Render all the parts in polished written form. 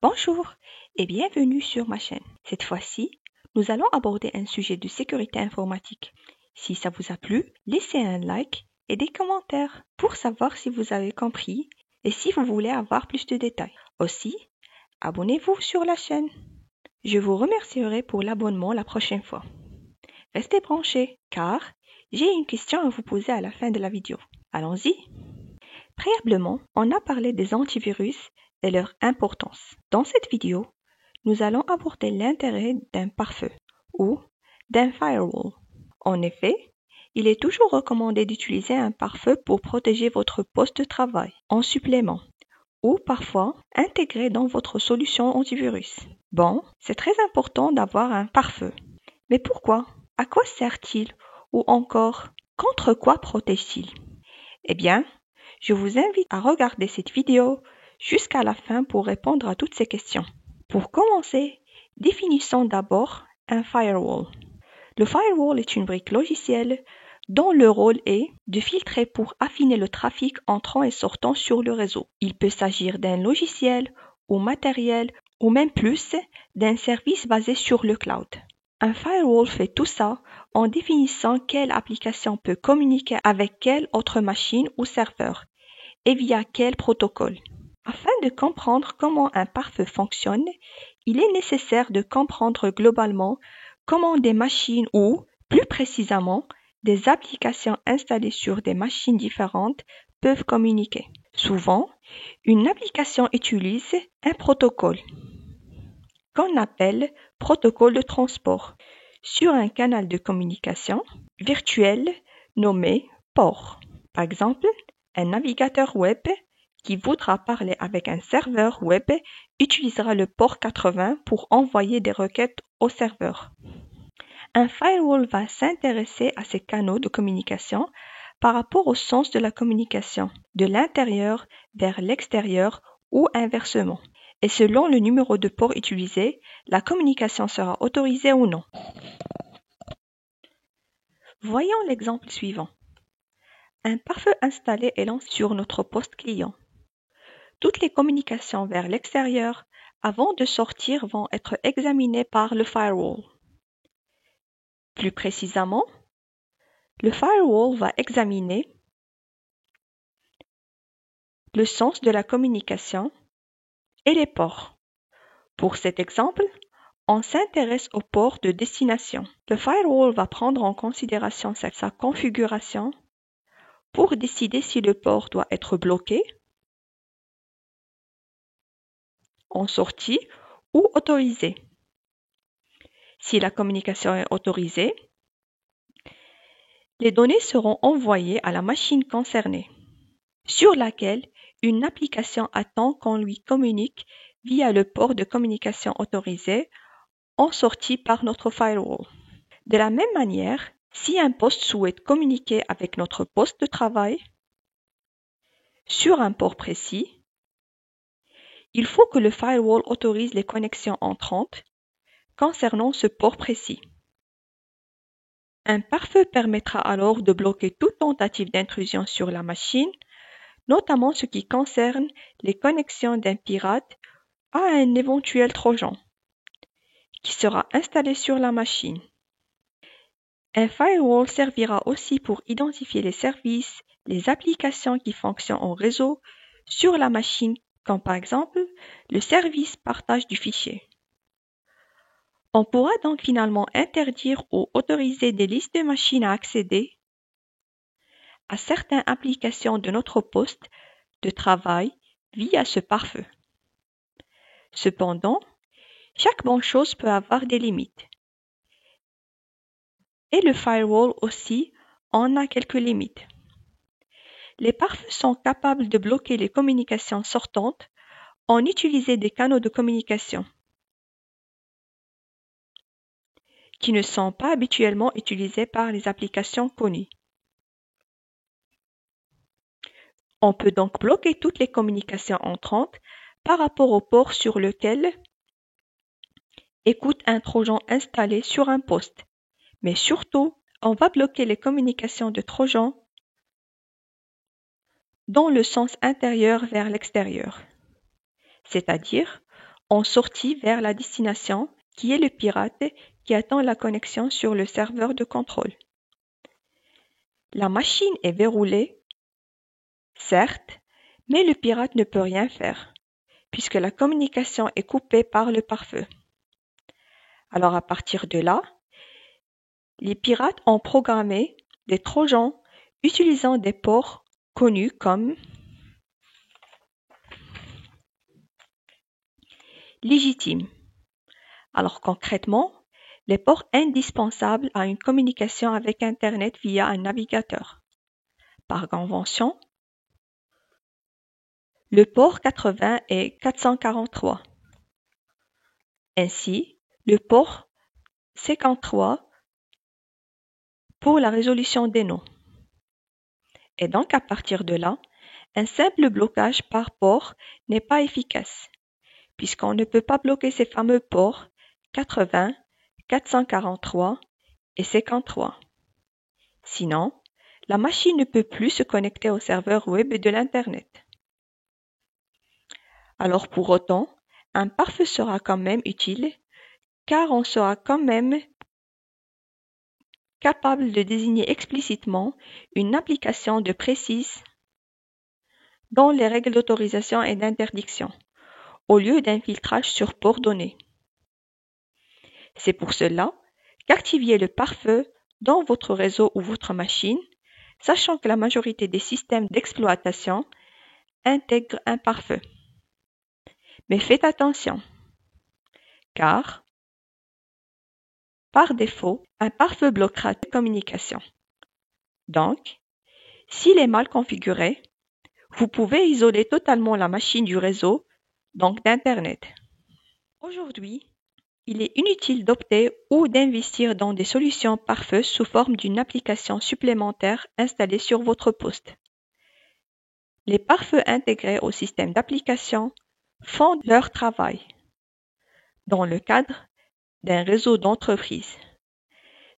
Bonjour et bienvenue sur ma chaîne. Cette fois-ci, nous allons aborder un sujet de sécurité informatique. Si ça vous a plu, laissez un like et des commentaires pour savoir si vous avez compris et si vous voulez avoir plus de détails. Aussi, abonnez-vous sur la chaîne. Je vous remercierai pour l'abonnement la prochaine fois. Restez branchés car j'ai une question à vous poser à la fin de la vidéo. Allons-y. Préalablement, on a parlé des antivirus et leur importance. Dans cette vidéo, nous allons aborder l'intérêt d'un pare-feu ou d'un firewall. En effet, il est toujours recommandé d'utiliser un pare-feu pour protéger votre poste de travail en supplément ou parfois intégré dans votre solution antivirus. Bon, c'est très important d'avoir un pare-feu. Mais pourquoi? À quoi sert-il? Ou encore, contre quoi protège-t-il? Eh bien, je vous invite à regarder cette vidéo jusqu'à la fin pour répondre à toutes ces questions. Pour commencer, définissons d'abord un firewall. Le firewall est une brique logicielle dont le rôle est de filtrer pour affiner le trafic entrant et sortant sur le réseau. Il peut s'agir d'un logiciel ou matériel ou même plus d'un service basé sur le cloud. Un firewall fait tout ça en définissant quelle application peut communiquer avec quelle autre machine ou serveur et via quel protocole. Afin de comprendre comment un pare-feu fonctionne, il est nécessaire de comprendre globalement comment des machines ou, plus précisément, des applications installées sur des machines différentes peuvent communiquer. Souvent, une application utilise un protocole qu'on appelle protocole de transport sur un canal de communication virtuel nommé port. Par exemple, un navigateur web qui voudra parler avec un serveur web utilisera le port 80 pour envoyer des requêtes au serveur. Un firewall va s'intéresser à ces canaux de communication par rapport au sens de la communication, de l'intérieur vers l'extérieur ou inversement. Et selon le numéro de port utilisé, la communication sera autorisée ou non. Voyons l'exemple suivant. Un pare-feu installé est lancé sur notre poste client. Toutes les communications vers l'extérieur avant de sortir vont être examinées par le firewall. Plus précisément, le firewall va examiner le sens de la communication et les ports. Pour cet exemple, on s'intéresse au port de destination. Le firewall va prendre en considération sa configuration pour décider si le port doit être bloqué, en sortie ou autorisé. Si la communication est autorisée, les données seront envoyées à la machine concernée, sur laquelle une application attend qu'on lui communique via le port de communication autorisé en sortie par notre firewall. De la même manière, si un poste souhaite communiquer avec notre poste de travail sur un port précis, il faut que le firewall autorise les connexions entrantes concernant ce port précis. Un pare-feu permettra alors de bloquer toute tentative d'intrusion sur la machine, notamment ce qui concerne les connexions d'un pirate à un éventuel trojan, qui sera installé sur la machine. Un firewall servira aussi pour identifier les services, les applications qui fonctionnent en réseau sur la machine, comme par exemple le service partage du fichier. On pourra donc finalement interdire ou autoriser des listes de machines à accéder à certaines applications de notre poste de travail via ce pare-feu. Cependant, chaque bonne chose peut avoir des limites. Et le firewall aussi en a quelques limites. Les pare-feux sont capables de bloquer les communications sortantes en utilisant des canaux de communication qui ne sont pas habituellement utilisés par les applications connues. On peut donc bloquer toutes les communications entrantes par rapport au port sur lequel écoute un trojan installé sur un poste. Mais surtout, on va bloquer les communications de trojan dans le sens intérieur vers l'extérieur. C'est-à-dire, en sortie vers la destination, qui est le pirate qui attend la connexion sur le serveur de contrôle. La machine est verrouillée, certes, mais le pirate ne peut rien faire, puisque la communication est coupée par le pare-feu. Alors à partir de là, les pirates ont programmé des trojans utilisant des ports connus comme légitimes. Alors concrètement, les ports indispensables à une communication avec Internet via un navigateur. Par convention, le port 80 et 443. Ainsi, le port 53 pour la résolution des noms. Et donc à partir de là, un simple blocage par port n'est pas efficace, puisqu'on ne peut pas bloquer ces fameux ports 80, 443 et 53. Sinon, la machine ne peut plus se connecter au serveur web de l'Internet. Alors pour autant, un pare-feu sera quand même utile, car on sera quand même capable de désigner explicitement une application de précise dans les règles d'autorisation et d'interdiction, au lieu d'un filtrage sur port donné. C'est pour cela qu'activiez le pare-feu dans votre réseau ou votre machine, sachant que la majorité des systèmes d'exploitation intègrent un pare-feu. Mais faites attention, car par défaut, un pare-feu bloquera toute communication. Donc, s'il est mal configuré, vous pouvez isoler totalement la machine du réseau, donc d'Internet. Aujourd'hui, il est inutile d'opter ou d'investir dans des solutions pare-feu sous forme d'une application supplémentaire installée sur votre poste. Les pare-feux intégrés au système d'application font leur travail dans le cadre d'un réseau d'entreprise.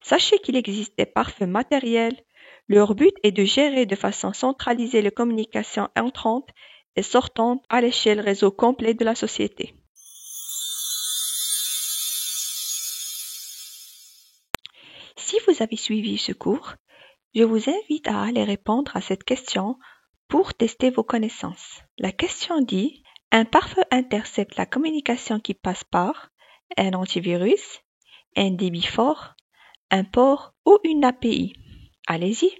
Sachez qu'il existe des pare-feux matériels. Leur but est de gérer de façon centralisée les communications entrantes et sortantes à l'échelle réseau complet de la société. Si vous avez suivi ce cours, je vous invite à aller répondre à cette question pour tester vos connaissances. La question dit: un pare-feu intercepte la communication qui passe par un antivirus, un débit fort, un port ou une API. Allez-y.